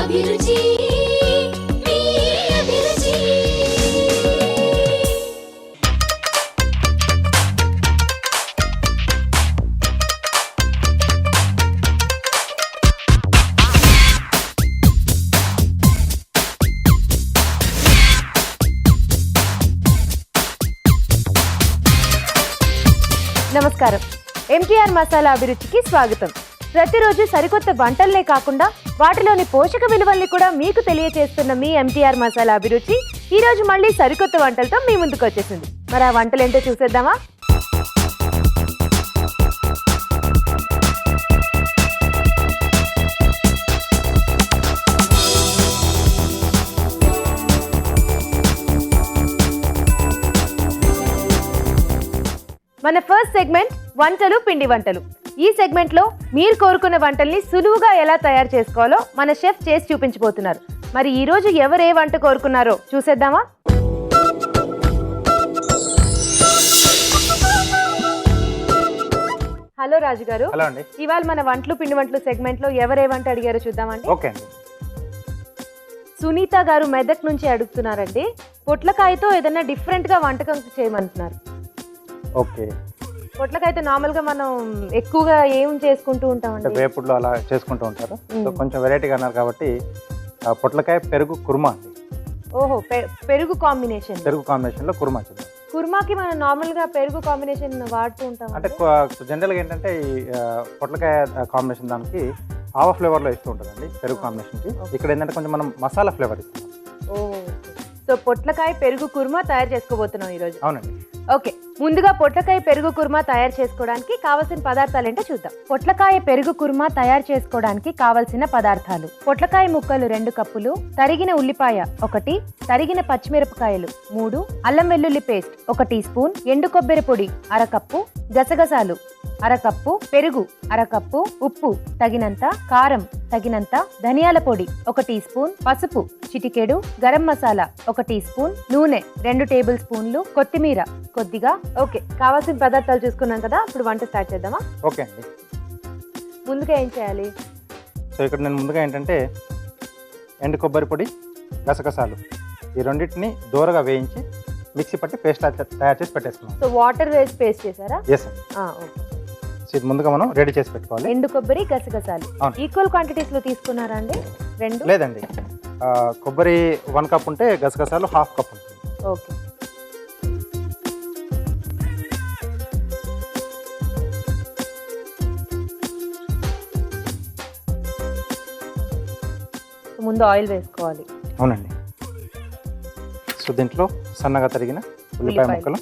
అభిరుచి మీ అభిరుచి. నమస్కారం. ఎంటీఆర్ మసాలా అభిరుచికి స్వాగతం. ప్రతిరోజు సరికొత్త వంటలనే కాకుండా వాటిలోని పోషక విలువల్ని కూడా మీకు తెలియజేస్తున్న మీ ఎంటీఆర్ మసాలా అభిరుచి ఈ రోజు మళ్ళీ సరికొత్త వంటలతో మీ ముందుకు వచ్చేసింది. మరి ఆ వంటలు ఏంటో చూసేద్దామా? మన ఫస్ట్ సెగ్మెంట్ వంటలు పిండి వంటలు. ఈ సెగ్మెంట్లో మీరు కోరుకున్న వంటల్ని సులువుగా ఎలా తయారు చేసుకోవాలో మన షెఫ్ చేసి చూపించబోతున్నారు. మరి ఈ రోజు ఎవరు ఏ వంట కోరుకున్నారో చూసేద్దామా? హలో రాజు గారు. హలో అండి. ఇవాళ మన వంటలు పిండి వంటలు సెగ్మెంట్ లో ఎవరే వంట అడిగారో చూద్దామండి. ఓకే అండి. సునీత గారు మెదక్ నుంచి అడుగుతున్నారండి. పొట్లకాయతో ఏదైనా డిఫరెంట్ గా వంటకం చేయమంటున్నారు. ఓకే. పొట్లకాయతో నార్మల్ గా మనం ఎక్కువగా ఏం చేసుకుంటూ ఉంటామండి? వేపుడులో అలా చేసుకుంటూ ఉంటారు. సో కొంచెం వెరైటీగా అన్నారు కాబట్టి పొట్లకాయ పెరుగు కుర్మా అండి. ఓహో, పెరుగు కాంబినేషన్. పెరుగు కాంబినేషన్ లో కుర్మా చేద్దాం. కుర్మాకి మనం నార్మల్ గా పెరుగు కాంబినేషన్ వాడుతూ ఉంటాం. అంటే జనరల్గా ఏంటంటే ఈ పొట్లకాయ కాంబినేషన్ దానికి ఆవ ఫ్లేవర్లో ఇస్తూ ఉంటుందండి పెరుగు కాంబినేషన్కి. ఇక్కడ ఏంటంటే కొంచెం మనం మసాలా ఫ్లేవర్ ఇస్తాం. ఓ, సో పొట్లకాయ పెరుగు కుర్మా తయారు చేసుకోబోతున్నాం ఈరోజు. అవునండి. ఓకే, ముందుగా పొట్లకాయ పెరుగు కుర్మా తయారు చేసుకోవడానికి కావాల్సిన పదార్థాలు ఏంటో చూద్దాం. పొట్లకాయ పెరుగు కుర్మా తయారు చేసుకోవడానికి కావలసిన పదార్థాలు: పొట్లకాయ ముక్కలు 2 కప్పులు, తరిగిన ఉల్లిపాయ 1, తరిగిన పచ్చిమిరపకాయలు 3, అల్లం వెల్లుల్లి పేస్ట్ 1 టీ స్పూన్, ఎండు కొబ్బరి పొడి 1/2 కప్పు, గసగసాలు 1/2 కప్పు, పెరుగు 1/2 కప్పు, ఉప్పు తగినంత, కారం తగినంత, ధనియాల పొడి 1 టీ స్పూన్, పసుపు చిటికెడు, గరం మసాలా 1 టీ స్పూన్, నూనె 2 టేబుల్ స్పూన్లు, కొత్తిమీర కొద్దిగా. ఓకే, కావాల్సిన పదార్థాలు చూసుకున్నాం కదా, ఇప్పుడు వంట స్టార్ట్ చేద్దామా? ఓకే అండి. ముందుగా ఏం చేయాలి? సో ఇక్కడ నేను ముందుగా ఏంటంటే ఎండు కొబ్బరి పొడి, గసగసాలు ఈ రెండింటిని దూరగా వేయించి మిక్సీ పట్టి పేస్ట్ తయారు చేసి పెట్టేసుకున్నాం. సో వాటర్ వేసి పేస్ట్ చేశారా? ఎస్ అండి. సో ఇది ముందుగా మనం రెడీ చేసి పెట్టుకోవాలి. ఎండు కొబ్బరి, గసగసాలు ఈక్వల్ క్వాంటిటీస్ లో తీసుకున్నారా అండి? 2? లేదండి, కొబ్బరి 1 కప్ ఉంటే గసగసాలు 1/2 కప్ ఉంటుంది. ఓకే. ముందు ఆయిల్ వేసుకోవాలి. అవునండి. సో దీంట్లో సన్నగా తరిగిన ఉల్లిపాయ ముక్కలు,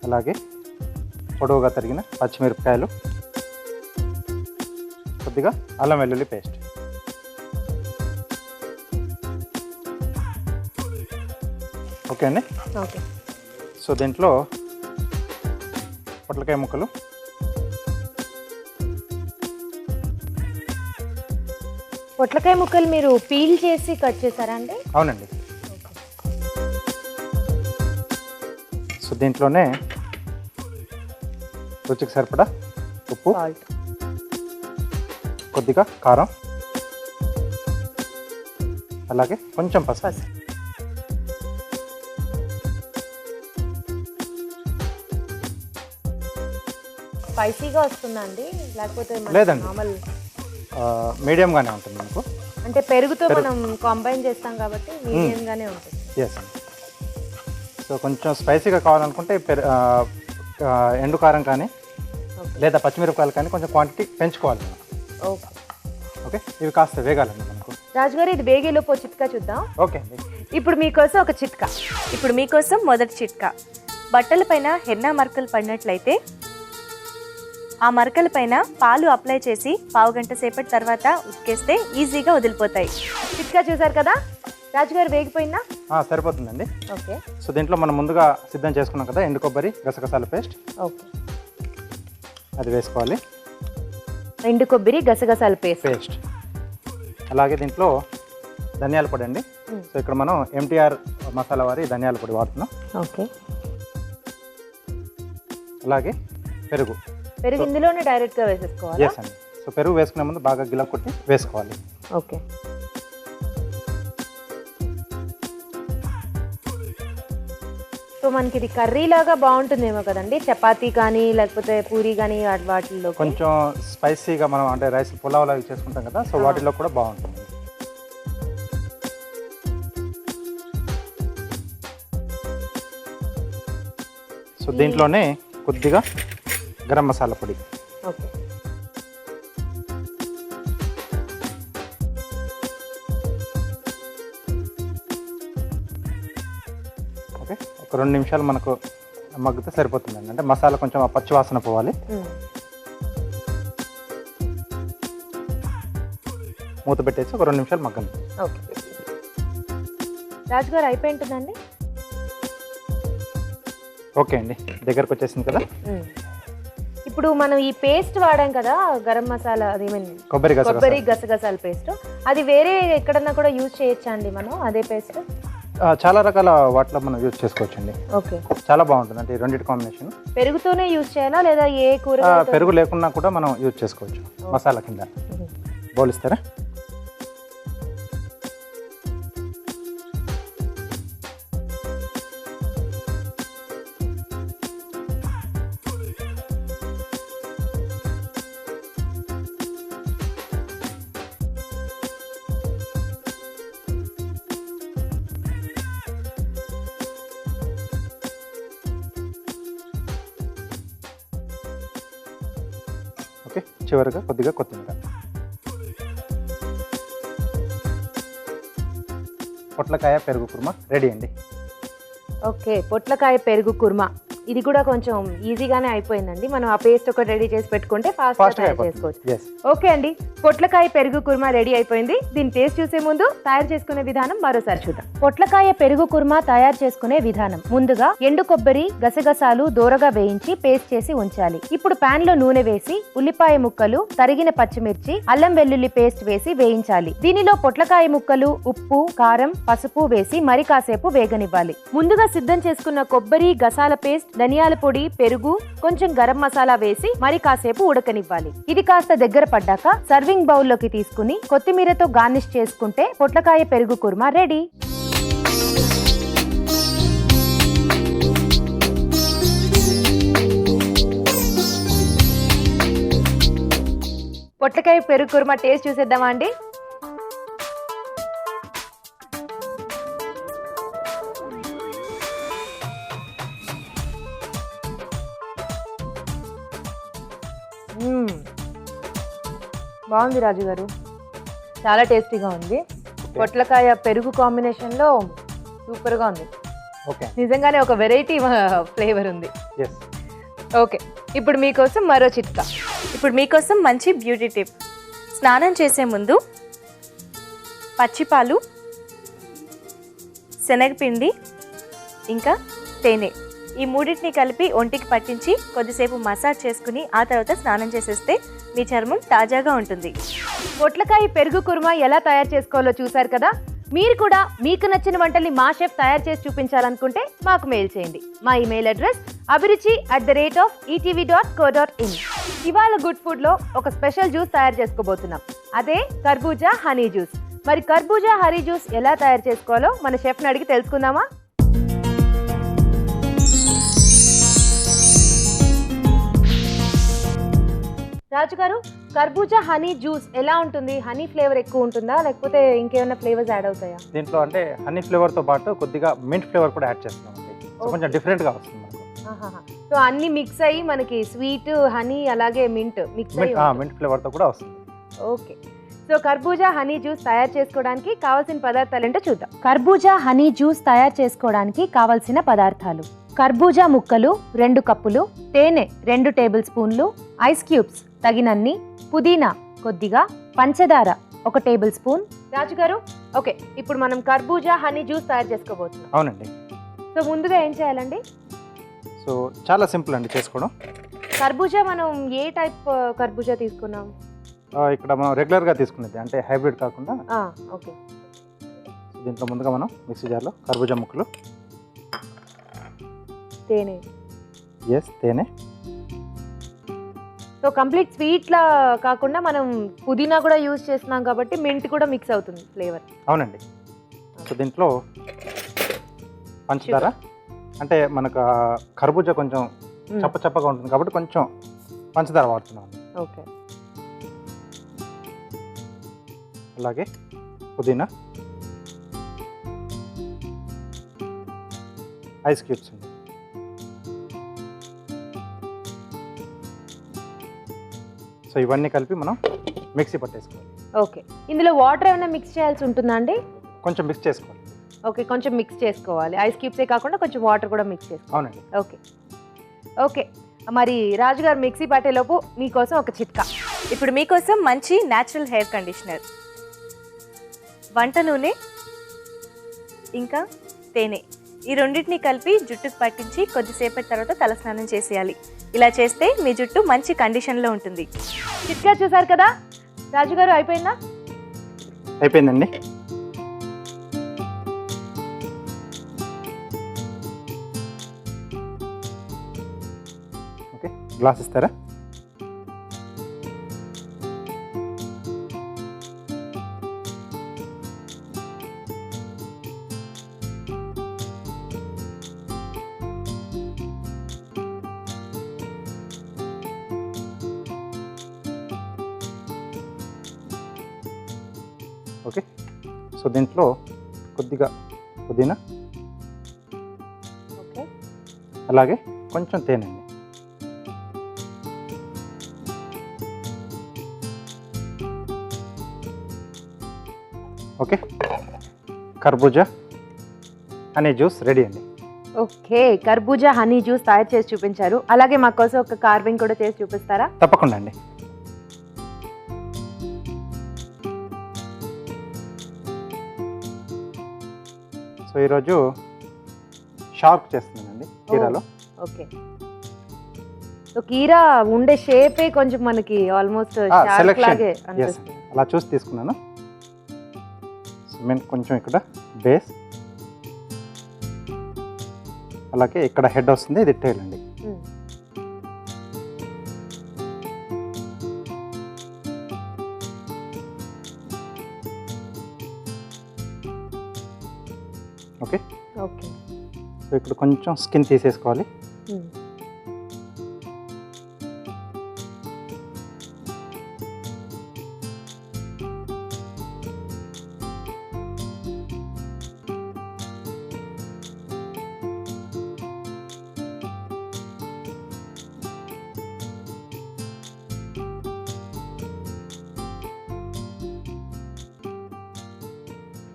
అలాగే పొడవుగా తరిగిన పచ్చిమిరపకాయలు, కొద్దిగా అల్లం వెల్లుల్లి పేస్ట్. ఓకే అండి. ఓకే. సో దీంట్లో పొట్లకాయ ముక్కలు, పొట్లకాయ ముక్కలు మీరు పీల్ చేసి కట్ చేశారా అండి? అవునండి. సో దీంట్లోనే రుచికి సరిపడా ఉప్పు, సాల్ట్, కొద్దిగా కారం, అలాగే కొంచెం పసుపు. స్పైసీగా వస్తుందండి లేకపోతే లేదండి, నార్మల్ మీడియంగానే ఉంటుంది మీకు. అంటే పెరుగుతో మనం కాంబైన్ చేస్తాం కాబట్టి మీడియంగానే ఉంటుంది. ఎస్ అండి. సో కొంచెం స్పైసీగా కావాలనుకుంటే ఎండు కారం కానీ లేదా పచ్చిమిరపకాయలు కానీ కొంచెం క్వాంటిటీ పెంచుకోవాలి. ఓకే. ఓకే, ఇవి కాస్త వేగాలండి మనకు. రాజుగారు, ఇది వేగేలోపు చిట్కా చూద్దాం. ఓకే అండి. ఇప్పుడు మీకోసం ఒక చిట్కా. ఇప్పుడు మీకోసం మొదటి చిట్కా. బట్టలపైన హెన్నా మరకలు పడినట్లయితే ఆ మరకల పైన పాలు అప్లై చేసి 1/2 గంట సేపటి తర్వాత ఉతికేస్తే ఈజీగా వదిలిపోతాయి. చిట్కా చూసారు కదా రాజుగారు, వేగిపోయిందా? సరిపోతుందండి. ఓకే. సో దీంట్లో మనం ముందుగా సిద్ధం చేసుకున్నాం కదా ఎండు కొబ్బరి, గసగసాల పేస్ట్. ఓకే, అది వేసుకోవాలి. ఎండు కొబ్బరి, గసగసాల పేస్ట్. అలాగే దీంట్లో ధనియాల పొడి అండి. సో ఇక్కడ మనం ఎంటీఆర్ మసాలా వారి ధనియాల పొడి వాడుతున్నాం. ఓకే. అలాగే పెరుగు ఇందులోనే డైరెక్ట్గా వేసేసుకోవాలి. ఎస్ అండి. సో పెరుగు వేసుకునే ముందు బాగా గిల కొట్టి వేసుకోవాలి. ఓకే. సో మనకి ఇది కర్రీ లాగా బాగుంటుందేమో కదండి, చపాతీ కానీ లేకపోతే పూరి కానీ వాటిల్లో. కొంచెం స్పైసీగా మనం అంటే రైస్ పులావ్ లాగా చేసుకుంటాం కదా, సో వాటిలో కూడా బాగుంటుంది. సో దీంట్లోనే కొద్దిగా గరం మసాలా పొడి. ఓకే. ఓకే, ఒక 2 నిమిషాలు మనకు మగ్గితే సరిపోతుందండి. అంటే మసాలా కొంచెం ఆ పచ్చి వాసన పోవాలి. మూత పెట్టేసి ఒక 2 నిమిషాలు మగ్గండి. ఓకే. రాజుగారు అయిపోయింటుందండి. ఓకే అండి, దగ్గరకు వచ్చేసింది కదా. ఇప్పుడు మనం ఈ పేస్ట్ వాడాం కదా, గరం మసాలా, అదేమైంది కొబ్బరి గసగసాల పేస్ట్, అది వేరే ఎక్కడన్నా కూడా యూజ్ చేయొచ్చా అండి మనం అదే పేస్ట్? చాలా రకాల వాటిలో మనం యూజ్ చేసుకోవచ్చు అండి. ఓకే. చాలా బాగుంటుంది అంటే రెండింటి కాంబినేషన్. పెరుగుతోనే యూజ్ చేయాలా లేదా ఏ కూర? పెరుగు లేకున్నా కూడా మనం యూజ్ చేసుకోవచ్చు మసాలా కింద. బౌల్ ఇస్తారా? ఓకే, చివరిగా కొద్దిగా కొత్తిమీర. పొట్లకాయ పెరుగు కుర్మా రెడీ అండి. ఓకే, పొట్లకాయ పెరుగు కుర్మా ఇది కూడా కొంచెం ఈజీగానే అయిపోయిందండి. మనం ఆ పేస్ట్ ఒకటి రెడీ చేసి పెట్టుకుంటే ఫాస్ట్గా తయారు చేసుకోవచ్చు. ఓకే అండి, పొట్లకాయ పెరుగు కుర్మా రెడీ అయిపోయింది. దీని టేస్ట్ చూసే ముందు తయారు చేసుకునే విధానం మరోసారి చూద్దాం. పొట్లకాయ పెరుగు కుర్మా తయారు చేసుకునే విధానం: ముందుగా ఎండు కొబ్బరి గసగసాలు దోరగా వేయించి పేస్ట్ చేసి ఉంచాలి. ఇప్పుడు పాన్ లో నూనె వేసి ఉల్లిపాయ ముక్కలు, తరిగిన పచ్చిమిర్చి, అల్లం వెల్లుల్లి పేస్ట్ వేసి వేయించాలి. దీనిలో పొట్లకాయ ముక్కలు, ఉప్పు, కారం, పసుపు వేసి మరి కాసేపు వేగనివ్వాలి. ముందుగా సిద్ధం చేసుకున్న కొబ్బరి గసాల పేస్ట్, ధనియాల పొడి, పెరుగు, కొంచెం గరం మసాలా వేసి మరి కాసేపు ఉడకనివ్వాలి. ఇది కాస్త దగ్గర పడ్డాక సర్వింగ్ బౌల్ లోకి తీసుకుని కొత్తిమీరతో గార్నిష్ చేసుకుంటే పొట్లకాయ పెరుగు కుర్మా రెడీ. పొట్లకాయ పెరుగు కుర్మా టేస్ట్ చూసేద్దామా అండి? బాగుంది రాజు గారు, చాలా టేస్టీగా ఉంది. పొట్లకాయ పెరుగు కాంబినేషన్లో సూపర్గా ఉంది. ఓకే, నిజంగానే ఒక వెరైటీ ఫ్లేవర్ ఉంది. ఓకే, ఇప్పుడు మీకోసం మరో చిట్కా. ఇప్పుడు మీకోసం మంచి బ్యూటీ టిప్. స్నానం చేసే ముందు పచ్చిపాలు, శనగపిండి ఇంకా తేనె, ఈ మూడింటిని కలిపి ఒంటికి పట్టించి కొద్దిసేపు మసాజ్ చేసుకుని ఆ తర్వాత స్నానం చేసేస్తే మీ చర్మం తాజాగా ఉంటుంది. పొట్లకాయ పెరుగు కుర్మా ఎలా తయారు చేసుకోవాలో చూసారు కదా. మీరు కూడా మీకు నచ్చిన వంటల్ని మా షెఫ్ తయారు చేసి చూపించాలనుకుంటే మాకు మెయిల్ చేయండి. మా ఇమెయిల్ అడ్రస్ abhiruchi@etv.co.in. ఇవాళ గుడ్ ఫుడ్ లో ఒక స్పెషల్ జ్యూస్ తయారు చేసుకోబోతున్నాం, అదే కర్బూజా హనీ జ్యూస్. మరి కర్బూజా హనీ జ్యూస్ ఎలా తయారు చేసుకోవాలో మన షెఫ్ని అడిగి తెలుసుకుందామా? రాజు గారు, కర్బూజా హనీ జ్యూస్ ఎలా ఉంటుంది? హనీ ఫ్లేవర్ ఎక్కువ ఉంటుందా లేకపోతే ఇంకేమైనా ఫ్లేవర్స్ యాడ్ అవుతాయా దీంట్లో? అంటే హనీ ఫ్లేవర్ తో పాటు కొద్దిగా మింట్ ఫ్లేవర్ కూడా యాడ్ చేస్తున్నాం. కొంచెం డిఫరెంట్ గా వస్తుంది మనకు. సో అన్ని మిక్స్ అయ్యి మనకి స్వీట్, హనీ అలాగే మింట్ మిక్స్ అయ్యి మింట్ ఫ్లేవర్ తో కూడా వస్తుంది. ఓకే, సో కర్బూజా హనీ జ్యూస్ తయారు చేసుకోవడానికి కావాల్సిన పదార్థాలు ఏంటో చూద్దాం. కర్బూజా హనీ జ్యూస్ తయారు చేసుకోవడానికి కావాల్సిన పదార్థాలు: కర్బూజా ముక్కలు 2 కప్పులు, తేనె 2 టేబుల్ స్పూన్లు, ఐస్ క్యూబ్స్ తగినన్ని, పుదీనా కొద్దిగా, పంచదార 1 టేబుల్ స్పూన్. రాజు గారు, ఓకే, ఇప్పుడు మనం కర్బూజా హనీ జ్యూస్ తయారు చేసుకోబోతున్నాం. అవునండి. సో ముందుగా ఏం చేయాలండి? సో చాలా సింపుల్ అండి చేసుకోవడం. కర్బూజా మనం ఏ టైప్ కర్బూజా తీసుకున్నాం? ఇక్కడ మనం రెగ్యులర్గా తీసుకునేది, అంటే హైబ్రిడ్ కాకుండా. ఓకే, దీంట్లో ముందుగా మనం మిక్సీ జార్లో కర్బూజా ముక్కలు, తేనె, తేనె, సో కంప్లీట్ స్వీట్లా కాకుండా మనం పుదీనా కూడా యూజ్ చేస్తున్నాం కాబట్టి మింట్ కూడా మిక్స్ అవుతుంది ఫ్లేవర్. అవునండి. సో దీంట్లో పంచదార అంటే మనకు కర్బూజా కొంచెం చప్పగా ఉంటుంది కాబట్టి కొంచెం పంచదార వాడుతున్నాం. ఓకే. అలాగే పుదీనా, ఐస్ క్యూబ్స్ అండి. సో ఇవన్నీ కలిపి మనం మిక్సీ పట్టేసుకోవాలి. ఓకే. ఇందులో వాటర్ ఏమైనా మిక్స్ చేయాల్సి ఉంటుందా అండి? కొంచెం మిక్స్ చేసుకోవాలి. ఓకే, కొంచెం మిక్స్ చేసుకోవాలి. ఐస్ క్యూబ్సే కాకుండా కొంచెం వాటర్ కూడా మిక్స్ చేసుకోవాలి. అవునండి. Okay okay. మరి రాజుగారు మిక్సీ పట్టేలోపు మీకోసం ఒక చిట్కా. ఇప్పుడు మీకోసం మంచి న్యాచురల్ హెయిర్ కండిషనర్, వంట నూనె ఇంకా తేనె, ఈ రెండింటిని కలిపి జుట్టుకు పట్టించి కొద్దిసేపటి తర్వాత తలస్నానం చేసేయాలి. ఇలా చేస్తే మీ జుట్టు మంచి కండిషన్లో ఉంటుంది. చిట్కా చూసారు కదా రాజుగారు, అయిపోయిందా? అయిపోయిందండి. ఓకే, గ్లాస్ ఇస్తారా? ఓకే. సో దీంట్లో కొద్దిగా పుదీనా, ఓకే, అలాగే కొంచెం తేనె అండి. ఓకే, కర్బూజా హనీ జ్యూస్ రెడీ అండి. ఓకే, కర్బూజా హనీ జ్యూస్ తయారు చేసి చూపించారు. అలాగే మా కోసం ఒక కార్వింగ్ కూడా చేసి చూపిస్తారా? తప్పకుండా అండి. సో ఈరోజు షార్క్ చేస్తున్నానండి కీరాలో. ఓకే. సో కీరా ఉండే షేపే కొంచెం మనకి ఆల్మోస్ట్ షార్క్ సెలెక్షన్ లాగే అనిపిస్తుంది. అలా చూసి తీసుకున్నాను. సిమెంట్ కొంచెం ఇక్కడ బేస్, అలాగే ఇక్కడ హెడ్ వస్తుంది, ఇది టైల్ అండి. Okay okay. సో ఇక్కడ కొంచెం స్కిన్ తీసేసుకోవాలి.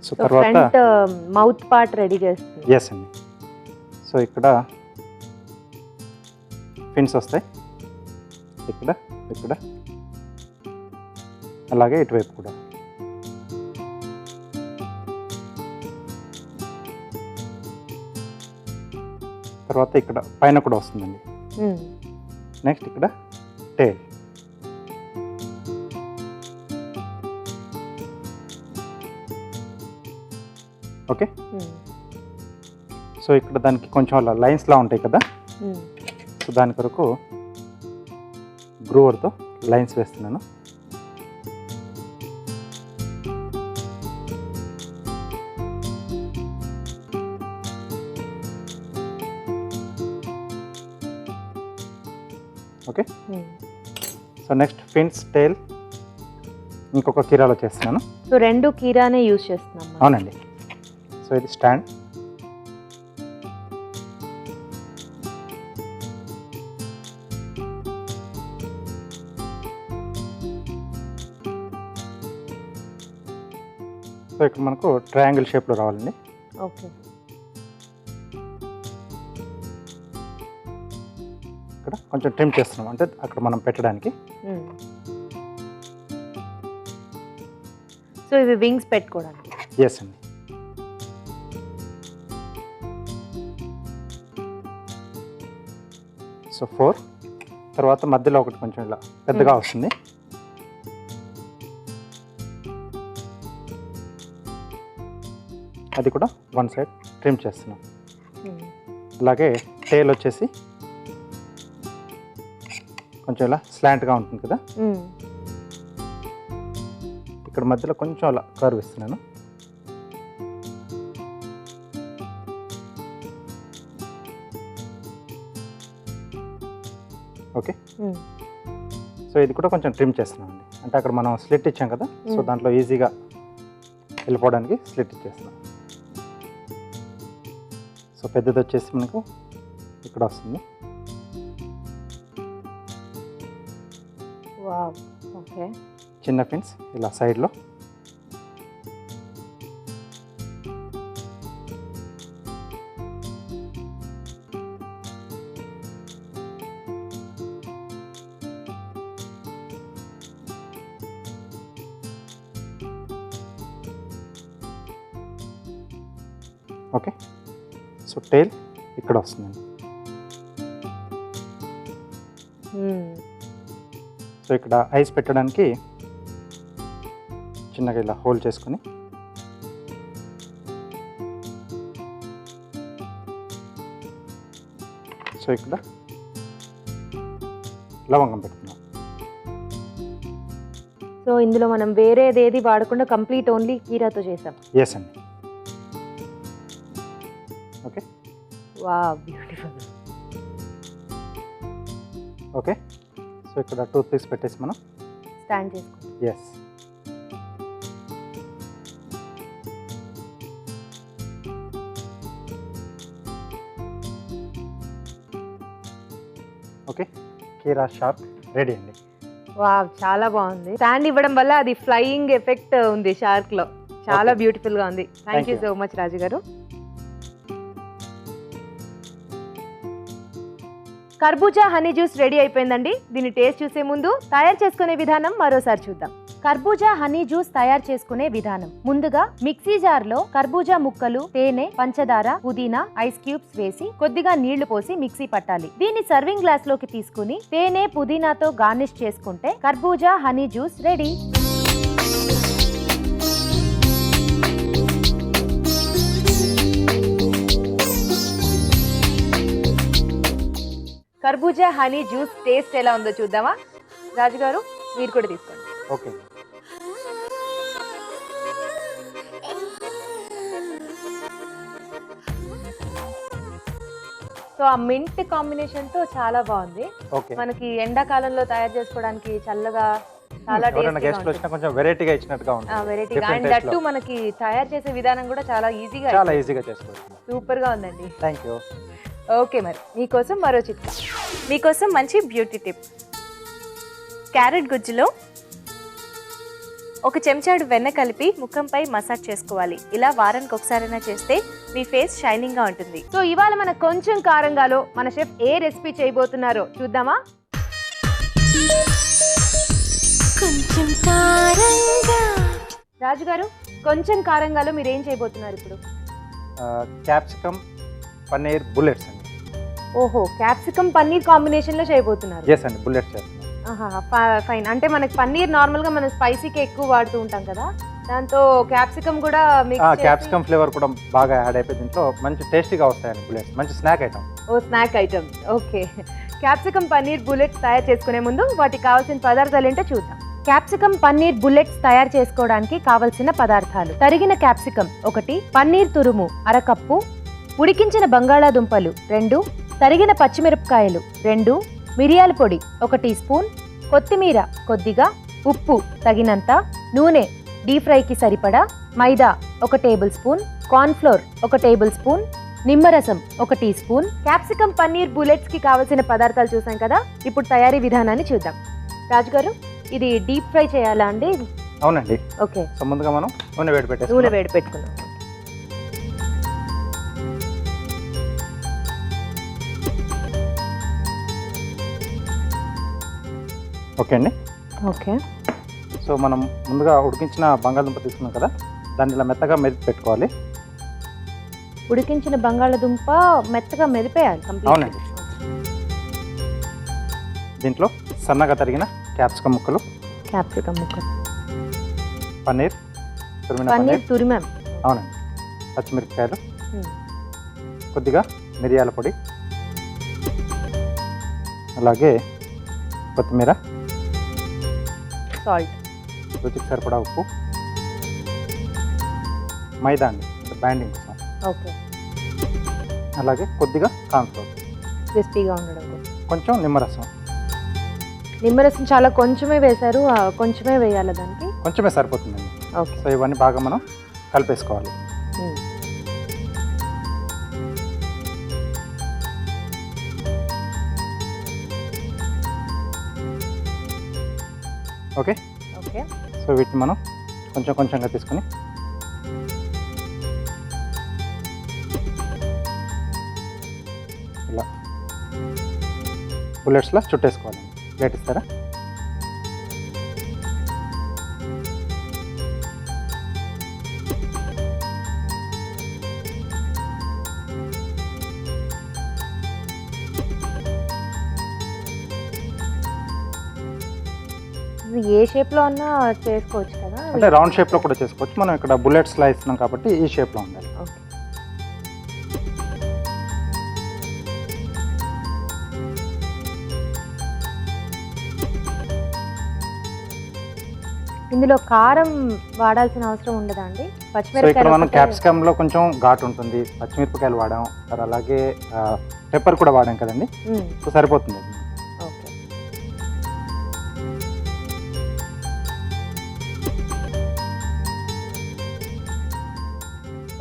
సో తర్వాత ఫ్రంట్ మౌత్ పార్ట్ రెడీ చేస్తుంది. ఎస్ అండి. సో ఇక్కడ ఫిన్స్ వస్తాయి, ఇక్కడ ఇక్కడ అలాగే ఇటువైపు కూడా. తర్వాత ఇక్కడ పైన కూడా వస్తుందండి. నెక్స్ట్ ఇక్కడ టేల్. ఓకే. సో ఇక్కడ దానికి కొంచెం అలా లైన్స్లా ఉంటాయి కదా, సో దాని కొరకు గ్రూవర్తో లైన్స్ వేస్తున్నాను. Okay. So next fins, tail ఇంకొక కీరాలో చేస్తున్నాను. సో రెండు కీరానే యూజ్ చేస్తున్నాం. అవునండి. సో ఇది స్టాండ్, సో ఇక్కడ మనకు ట్రయాంగిల్ షేప్లో రావాలండి. ఓకే. ఇక్కడ కొంచెం ట్రిమ్ చేస్తున్నాం, అంటే అక్కడ మనం పెట్టడానికి. సో ఇవి వింగ్స్ పెట్టుకోవడానికి. ఎస్ అండి. సో 4, తర్వాత మధ్యలో ఒకటి కొంచెం ఇలా పెద్దగా వస్తుంది. అది కూడా వన్ సైడ్ ట్రిమ్ చేస్తున్నాం. అలాగే టేల్ వచ్చేసి కొంచెం ఇలా స్లాంట్గా ఉంటుంది కదా, మ్మ్. ఇక్కడ మధ్యలో కొంచెం అలా కర్వ్ ఇస్తున్నాను. ఓకే, మ్మ్. సో ఇది కూడా కొంచెం ట్రిమ్ చేస్తున్నాం అండి. అంటే అక్కడ మనం స్లిట్ ఇచ్చాం కదా, సో దాంట్లో ఈజీగా వెళ్ళిపోవడానికి స్లిట్ ఇచ్చేస్తున్నాం. సో పెద్దది వచ్చేసి మనకు ఇక్కడ వస్తుంది. Wow, okay. చిన్న పిన్స్ ఇలా సైడ్లో. ఓకే, సో టైల్ ఇక్కడ వస్తుందండి. మ్మ్. సో ఇక్కడ ఐస్ పెట్టడానికి చిన్నగా ఇలా హోల్డ్ చేసుకొని సో ఇక్కడ లవంగం పెడుతున్నాం. సో ఇందులో మనం వేరేది ఏది వాడకుండా కంప్లీట్ ఓన్లీ కీరాతో చేసాం. ఎస్ అండి. Okay, wow, beautiful. Okay, so ఇక్కడ టూత్ పీస్ పెట్టేసి మనం స్టాండ్ చేసుకోండి. ఎస్. ఓకే, కీరా షార్క్ రెడీ అండి. వావ్, చాలా బాగుంది. స్టాండ్ ఇవ్వడం వల్ల అది ఫ్లయింగ్ ఎఫెక్ట్ ఉంది షార్క్ లో. చాలా Okay. బ్యూటిఫుల్ గా ఉంది. Thank Thank you you. So much Raju garu. కర్బూజా హనీ జ్యూస్ రెడీ అయిపోయిందండి. దీన్ని టేస్ట్ చూసే ముందు తయారు చేసుకునే విధానం మరోసారి చూద్దాం. కర్బూజా హనీ జ్యూస్ తయారు చేసుకునే విధానం. ముందుగా మిక్సీ జార్ లో కర్బూజా ముక్కలు, తేనె, పంచదార, పుదీనా, ఐస్ క్యూబ్స్ వేసి కొద్దిగా నీళ్లు పోసి మిక్సీ పట్టాలి. దీన్ని సర్వింగ్ గ్లాస్ లోకి తీసుకుని తేనె, పుదీనాతో గార్నిష్ చేసుకుంటే కర్బూజా హనీ జ్యూస్ రెడీ. కర్బూజా హనీ జ్యూస్ టేస్ట్ ఎలా ఉందో చూద్దామా? రాజు గారు, మీరు కూడా తీసుకోండి. ఓకే, సో ఆ మింట్ కాంబినేషన్ తో చాలా బాగుంది. ఓకే. మనకి ఎండాకాలంలో తయారు చేసుకోవడానికి చల్లగా చాలా ఎవరైనా గెస్ట్లు వచ్చినా కొంచెం వెరైటీగా ఇచ్చినట్టుగా ఉంటుంది. వెరైటీగా. Different అండ్ taste దట్టు లో. మనకి తయారు చేసే విధానం కూడా చాలా ఈజీగా, చాలా ఈజీగా చేసుకోవచ్చు. సూపర్ గా ఉందండి. Thank you. ఓకే, మరి మీకోసం మరో చిట్కా. మీకోసం మంచి బ్యూటీ టిప్. క్యారెట్ గుజ్జులో ఒక చెంచాడు వెన్న కలిపి ముఖంపై మసాజ్ చేసుకోవాలి. ఇలా వారానికి ఒకసారైనా చేస్తే మీ ఫేస్ షైనింగ్ గా ఉంటుంది. సో ఇవాళ మన కొంచెం కారంగాలో మన షెఫ్ ఏ రెసిపీ చేయబోతున్నారో చూద్దామా? కొంచెం కారంగా రాజు గారు, కొంచెం కారంగాలో మీరు ఏం చేయబోతున్నారు ఇప్పుడు? క్యాప్సికమ్ పన్నీర్ బుల్లెట్స్ అండి. ఓహో, క్యాప్సికమ్ పన్నీర్ కాంబినేషన్ లో చేయబోతున్నారు. ఎస్ అండి, బుల్లెట్స్ చేస్తున్నాం. ఫైన్. అంటే మనకి పన్నీర్ నార్మల్ గా మనం స్పైసీకి ఎక్కువ వాడుతూ ఉంటాం కదా, దాంతో క్యాప్సికమ్ కూడా మిక్స్ క్యాప్సికమ్ ఫ్లేవర్ కూడా బాగా యాడ్ అయిపోయి దీంట్లో మంచి టేస్టీగా వస్తాయండి బుల్లెట్స్. మంచి snack item. Oh, snack item. Okay, capsicum paneer bullets తయారు చేసుకునే ముందు వాటికి కావాల్సిన పదార్థాలు ఏంటో చూద్దాం. క్యాప్సికమ్ పన్నీర్ బుల్లెట్స్ తయారు చేసుకోవడానికి కావలసిన పదార్థాలు: తరిగిన క్యాప్సికమ్ 1, పన్నీర్ తురుము 1/2 కప్పు, ఉడికించిన బంగాళాదుంపలు 2, తరిగిన పచ్చిమిరపకాయలు 2, మిరియాల పొడి 1 టీ స్పూన్, కొత్తిమీర కొద్దిగా, ఉప్పు తగినంత, నూనె డీప్ ఫ్రైకి సరిపడా, maida 1 tablespoon, cornflour 1 tablespoon, నిమ్మరసం 1 teaspoon. Capsicum paneer bullets కి కావలసిన పదార్థాలు చూసాం కదా, ఇప్పుడు తయారీ విధానాన్ని చూద్దాం. రాజు గారు, ఇది డీప్ ఫ్రై చేయాలా అండి? అవునండి. ఓకే, సో ముందుగా మనం నూనె వేడి పెట్టేసి నూనె వేడి పెట్టుకున్నాం. ఓకే అండి. ఓకే, సో మనం ముందుగా ఉడికించిన బంగాళదుంప తీసుకున్నాం కదా, దాన్ని ఇలా మెత్తగా మెదిపి పెట్టుకోవాలి. ఉడికించిన బంగాళదుంప మెత్తగా మెదిపేయాలి కంప్లీట్. అవునండి. దీంట్లో సన్నగా తరిగిన క్యాప్సికమ్ ముక్కలు, క్యాప్సికమ్ ముక్కలు, పన్నీర్ తురిమిన పన్నీర్ పన్నీర్, తురిమాం. అవునండి, పచ్చిమిరపకాయలు, కొద్దిగా మిరియాల పొడి, అలాగే కొత్తిమీర, సాల్ట్, రుచికి సరిపడా ఉప్పు, మైదా అండి బైండింగ్ కోసం, ఓకే, అలాగే కొద్దిగా కార్న్ఫ్లోర్, క్రిస్పీగా ఉండడం కోసం. కొంచెం నిమ్మరసం. నిమ్మరసం చాలా కొంచెమే వేశారు, కొంచెమే వేయాలి దానికి. కొంచెమే సరిపోతుందండి. ఓకే. సో ఇవన్నీ బాగా మనం కలిపేసుకోవాలి. ఓకే. ఓకే. సో వీటిని మనం కొంచెం కొంచెంగా తీసుకుని ఇలా బుల్లెట్స్లో చుట్టేసుకోవాలండి. ప్లేట్ ఇస్తారా? ఇది ఏ షేప్లో అన్నా చేసుకోవచ్చు కదా? అంటే రౌండ్ షేప్లో కూడా చేసుకోవచ్చు. మనం ఇక్కడ బుల్లెట్స్లా ఇస్తున్నాం కాబట్టి ఈ షేప్లో ఉండాలి. ఓకే. ఇందులో కారం వాడాల్సిన అవసరం ఉండదా అండి? సో ఇక్కడ మనం క్యాప్సికమ్లో కొంచెం ఘాటు ఉంటుంది, పచ్చిమిరపకాయలు వాడాం, మరి అలాగే పెప్పర్ కూడా వాడాం కదండి. సో సరిపోతుంది. ఓకే.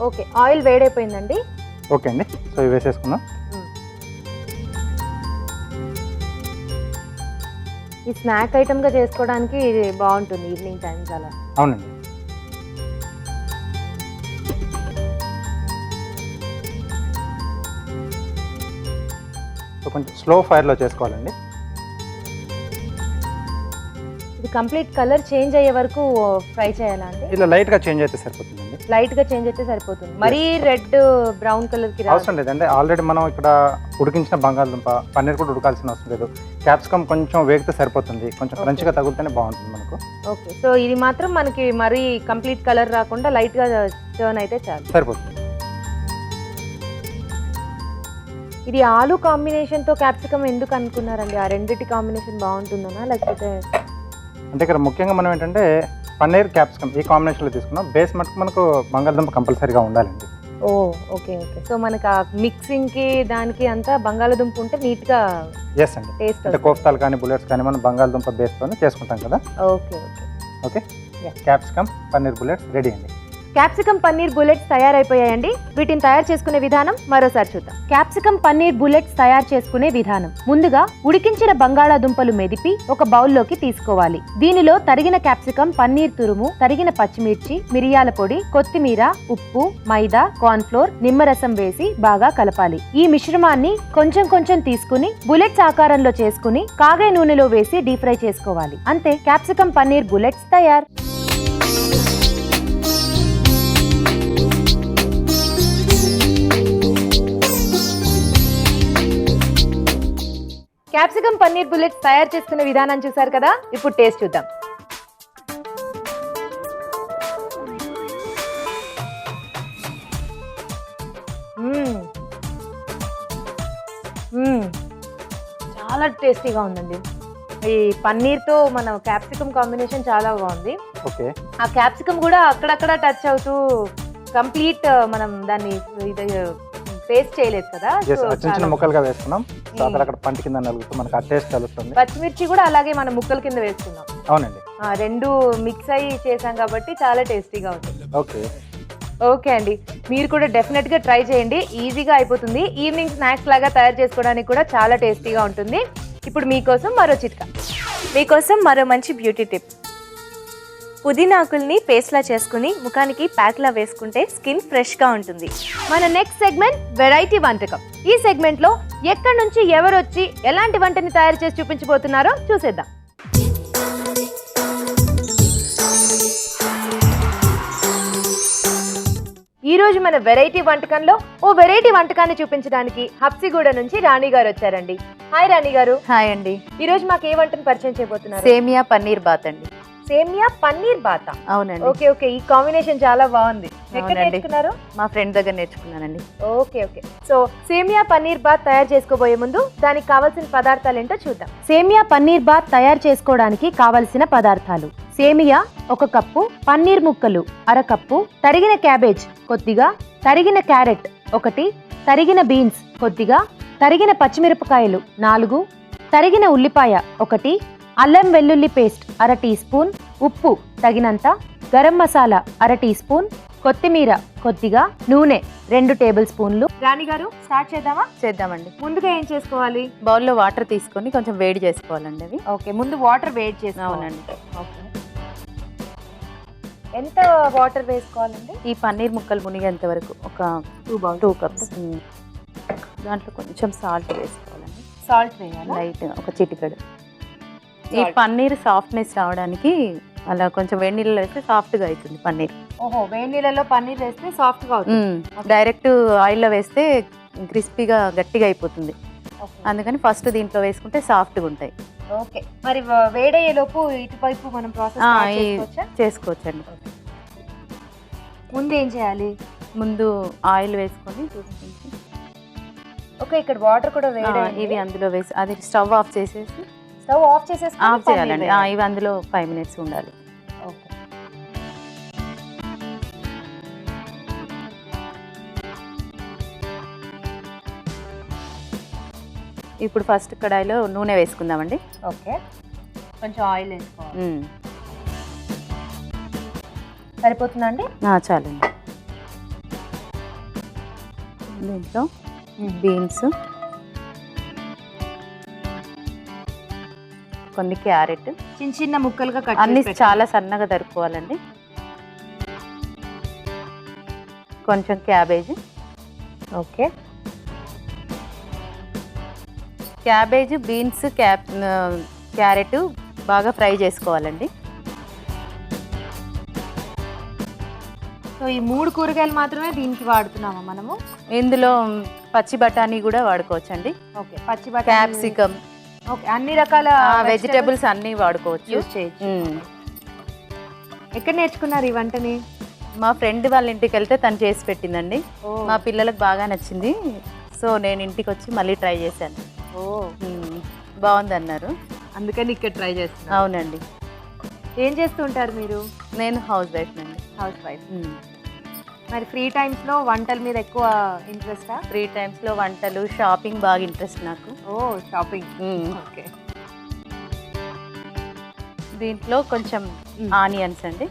ఓకే, ఆయిల్ వేడైపోయిందండి. ఓకే అండి. సో ఇవి వేసేసుకుందాం. ఈ స్నాక్ ఐటమ్గా చేసుకోవడానికి ఇది బాగుంటుంది ఈవినింగ్ టైం చాలా. అవునండి. సో కొంచెం స్లో ఫైర్లో చేసుకోవాలండి. ఇది కంప్లీట్ కలర్ చేంజ్ అయ్యే వరకు ఫ్రై చేయాలా అండి? ఇలా లైట్గా చేంజ్ అయితే సరిపోతుందండి. లైట్గా చేంజ్ అయితే సరిపోతుంది, మరీ రెడ్ బ్రౌన్ కలర్కి అవసరం లేదండి. ఆల్రెడీ మనం ఇక్కడ ఉడికించిన బంగాళదుంప, పన్నీర్ కూడా ఉడకాల్సిన అవసరం లేదు. క్యాప్సికమ్ కొంచెం వేగితే సరిపోతుంది, కొంచెం క్రంచిగా తగులుతూనే బాగుంటుంది మనకు. ఓకే. సో ఇది మాత్రం మనకి మరీ కంప్లీట్ కలర్ రాకుండా లైట్గా టర్న్ అయితే చాలు, సరిపోతుంది. ఇది ఆలు కాంబినేషన్తో క్యాప్సికమ్ ఎందుకు అనుకున్నారండి? ఆ రెండిటి కాంబినేషన్ బాగుంటుందనా లేకపోతే? అంటే ఇక్కడ ముఖ్యంగా మనం ఏంటంటే పన్నీర్ క్యాప్సికమ్ ఈ కాంబినేషన్లో తీసుకున్నాం. బేస్ మటుకు మనకు బంగాళదుంప కంపల్సరీగా ఉండాలండి. ఓ ఓకే ఓకే. సో మనకు ఆ మిక్సింగ్కి దానికి అంతా బంగాళదుంప ఉంటే నీట్గా ఎస్ అండి. టేస్ట్ అంటే కోఫ్తాలు కానీ బుల్లెట్స్ కానీ మనం బంగాళదుంప బేస్తోనే చేసుకుంటాం కదా. Okay okay okay. Capsicum paneer bullets ready అండి. క్యాప్సికమ్ పన్నీర్ బుల్లెట్స్ తయారైపోయాయండి. వీటిని తయారు చేసుకునే విధానం మరోసారి చూద్దాం. క్యాప్సికమ్ పన్నీర్ బుల్లెట్స్ తయారు చేసుకునే విధానం: ముందుగా ఉడికించిన బంగాళాదుంపలు మెదిపి ఒక బౌల్లోకి తీసుకోవాలి. దీనిలో తరిగిన క్యాప్సికమ్, పన్నీర్ తురుము, తరిగిన పచ్చిమిర్చి, మిరియాల పొడి, కొత్తిమీర, ఉప్పు, మైదా, కార్న్ఫ్లోర్, నిమ్మరసం వేసి బాగా కలపాలి. ఈ మిశ్రమాన్ని కొంచెం కొంచెం తీసుకుని బుల్లెట్స్ ఆకారంలో చేసుకుని కాగే నూనెలో వేసి డీప్ ఫ్రై చేసుకోవాలి. అంతే, క్యాప్సికమ్ పన్నీర్ బుల్లెట్స్ తయారు. క్యాప్సికమ్ పన్నీర్ బుల్లెట్స్ తయారు చేసుకునే విధానం చూసారు కదా. ఇప్పుడు టేస్ట్ చూద్దాం. చాలా టేస్టీగా ఉందండి. ఈ పన్నీర్తో మన క్యాప్సికమ్ కాంబినేషన్ చాలా బాగుంది. ఓకే. ఆ క్యాప్సికమ్ కూడా అక్కడక్కడ టచ్ అవుతూ కంప్లీట్ మనం దాన్ని పేస్ట్ చేయలేదు కదా. చిన్న చిన్న ముక్కలుగా వేసుకున్నాం. అక్కడ పంట కింద నలుగుతూ మనకు ఆ టేస్ట్ తెలుస్తుంది. పచ్చిమిర్చి కూడా అలాగే మనం ముక్కల కింద వేసుకున్నాం. అవునండి. రెండు మిక్స్ అయ్యి చేసాం కాబట్టి చాలా టేస్టీగా ఉంటుంది. ఓకే. ఓకే అండి, మీరు కూడా డెఫినెట్గా ట్రై చేయండి. ఈజీగా అయిపోతుంది. ఈవినింగ్ స్నాక్స్ లాగా తయారు చేసుకోవడానికి కూడా చాలా టేస్టీగా ఉంటుంది. ఇప్పుడు మీకోసం మరో చిట్కా, మీకోసం మరో మంచి బ్యూటీ టిప్. పుదీనా ఆకుల్ని పేస్ట్లా చేసుకుని ముఖానికి ప్యాక్లా వేసుకుంటే స్కిన్ ఫ్రెష్గా ఉంటుంది. మన నెక్స్ట్ సెగ్మెంట్ వెరైటీ వంటకం. ఈ సెగ్మెంట్లో ఎక్కడి నుంచి ఎవరు వచ్చి ఎలాంటి వంటని తయారు చేసి చూపించబోతున్నారో చూసేద్దాం. ఈ రోజు మన వెరైటీ వంటకంలో ఓ వెరైటీ వంటకాన్ని చూపించడానికి హబ్సిగూడ నుంచి రాణి గారు వచ్చారండి. హాయ్ రాణి గారు. హాయ్ అండి. ఈ రోజు మాకు ఏ వంటను పరిచయం చేయబోతున్నారు? సేమియా పన్నీర్ బాత్ అండి. సేమియా పన్నీర్ బాతా. అవునండి. ఓకే ఓకే, ఈ కాంబినేషన్ చాలా బాగుంది. ఎక్కడ అవునండి. నేర్చుకున్నారు? మా ఫ్రెండ్ దగ్గర నేర్చుకున్నానండి. Okay okay. సో సేమియా పన్నీర్ బాత్ తయారు చేసుకోబోయే ముందు దానికి కావాల్సిన పదార్థాలు ఏంటో చూద్దాం. సేమియా పన్నీర్ బాత్ తయారు చేసుకోవడానికి కావలసిన పదార్థాలు: సేమియా 1 కప్పు, పన్నీర్ ముక్కలు 1/2 కప్పు, తరిగిన క్యాబేజ్ కొద్దిగా, తరిగిన క్యారెట్ 1, తరిగిన బీన్స్ కొద్దిగా, తరిగిన పచ్చిమిరపకాయలు 4, తరిగిన ఉల్లిపాయ 1, అల్లం వెల్లుల్లి పేస్ట్ 1/2 టీ స్పూన్, ఉప్పు తగినంత, గరం మసాలా 1/2 టీ స్పూన్, కొత్తిమీర కొద్దిగా, నూనె 2 టేబుల్ స్పూన్లు. రాణి గారు, స్టార్ట్ చేద్దామా? చేద్దామండి. ముందుగా ఏం చేసుకోవాలి? బౌల్లో వాటర్ తీసుకొని కొంచెం వేడి చేసుకోవాలండి అవి. ఓకే, ముందు వాటర్ వేడి చేసుకోవాలి. అవునండి. ఓకే, ఎంత వాటర్ వేసుకోవాలండి? ఈ పన్నీర్ ముక్కలు మునిగేంత వరకు ఒక 2 కప్స్. దాంట్లో కొంచెం సాల్ట్ వేసుకోవాలండి. సాల్ట్ వేయాలా? లైట్ ఒక చిటికెడు. ఈ పన్నీర్ సాఫ్ట్నెస్ రావడానికి అలా కొంచెం వేడి నీళ్ళలో వేస్తే సాఫ్ట్గా అవుతుంది పన్నీర్. ఓహో, వేడి నీళ్ళలో పన్నీర్ వేస్తే సాఫ్ట్గా అవుతుంది. డైరెక్ట్ ఆయిల్లో వేస్తే క్రిస్పీగా గట్టిగా అయిపోతుంది. ఓకే. అందుకని ఫస్ట్ దీంట్లో వేసుకుంటే సాఫ్ట్గా ఉంటాయి. ఓకే, మరి వేడయ్యే లోపు ఇటువైపు మనం ప్రాసెస్ చేసుకోవచ్చండి. ముందు ఏం చేయాలి? ముందు ఆయిల్ వేసుకొని ఓకే, ఇక్కడ వాటర్ కూడా వేడి. ఇవి అందులో వేసి అది స్టవ్ ఆఫ్ చేసేసి స్టవ్ ఆఫ్ చేసేసి ఆఫ్ చేయాలండి. ఇవి అందులో 5 మినిట్స్ ఉండాలి. ఓకే, ఇప్పుడు ఫస్ట్ కడాయిలో నూనె వేసుకుందామండి. ఓకే, కొంచెం ఆయిల్ వేసుకోవాలి. సరిపోతుందండి? చాలండి. దీంట్లో బీన్స్, కొన్ని క్యారెట్ చిన్న చిన్న ముక్కలుగా కట్ అన్ని చాలా సన్నగా తరుక్కోవాలండి. కొంచెం cabbage. Okay, cabbage, beans, carrot బాగా ఫ్రై చేసుకోవాలండి. సో ఈ 3 కూరగాయలు మాత్రమే దీనికి వాడుతున్నామా మనము? ఇందులో పచ్చి బఠానీ కూడా వాడుకోవచ్చండి. ఓకే, పచ్చి బఠానీ, క్యాప్సికమ్, ఓకే, అన్ని రకాల వెజిటేబుల్స్ అన్ని వాడుకోవచ్చు. యూస్ చేయొచ్చు. ఎక్కడ నేర్చుకున్నారు ఈ వంటని? మా ఫ్రెండ్ వాళ్ళ ఇంటికి వెళ్తే తను చేసి పెట్టిందండి. మా పిల్లలకు బాగా నచ్చింది. సో నేను ఇంటికి వచ్చి మళ్ళీ ట్రై చేశాను. బాగుంది అన్నారు, అందుకని ఇక్కడ ట్రై చేస్తున్నా. అవునండి. ఏం చేస్తూ ఉంటారు మీరు? నేను హౌస్ వైఫ్ అండి. House wife. మరి ఫ్రీ టైమ్స్ లో వంటల మీద ఎక్కువ ఇంట్రెస్టా? ఫ్రీ టైమ్స్ లో వంటలు, షాపింగ్ బాగా ఇంట్రెస్ట్ నాకు. ఓ, షాపింగ్. ఓకే, దీంట్లో కొంచెం ఆనియన్స్ అండి.